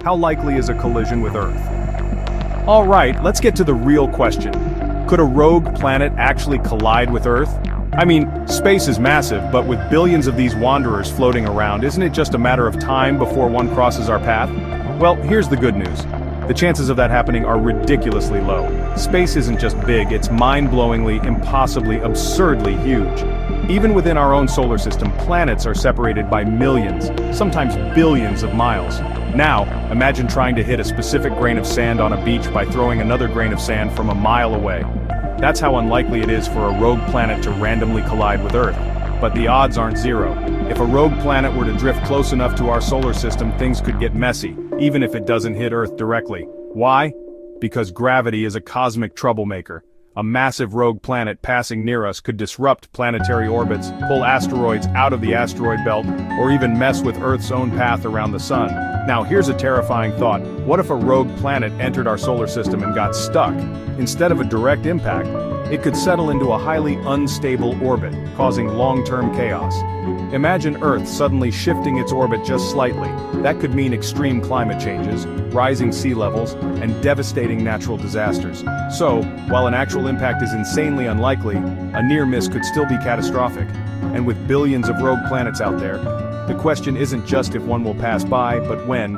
How likely is a collision with Earth? Alright, let's get to the real question. Could a rogue planet actually collide with Earth? I mean, space is massive, but with billions of these wanderers floating around, isn't it just a matter of time before one crosses our path? Well, here's the good news. The chances of that happening are ridiculously low. Space isn't just big, it's mind-blowingly, impossibly, absurdly huge. Even within our own solar system, planets are separated by millions, sometimes billions of miles. Now, imagine trying to hit a specific grain of sand on a beach by throwing another grain of sand from a mile away. That's how unlikely it is for a rogue planet to randomly collide with Earth. But the odds aren't zero. If a rogue planet were to drift close enough to our solar system, things could get messy, even if it doesn't hit Earth directly. Why? Because gravity is a cosmic troublemaker. A massive rogue planet passing near us could disrupt planetary orbits, pull asteroids out of the asteroid belt, or even mess with Earth's own path around the sun. Now here's a terrifying thought. What if a rogue planet entered our solar system and got stuck? Instead of a direct impact, it could settle into a highly unstable orbit, causing long-term chaos. Imagine Earth suddenly shifting its orbit just slightly. That could mean extreme climate changes, rising sea levels, and devastating natural disasters. So, while an actual impact is insanely unlikely, a near miss could still be catastrophic. And with billions of rogue planets out there, the question isn't just if one will pass by, but when,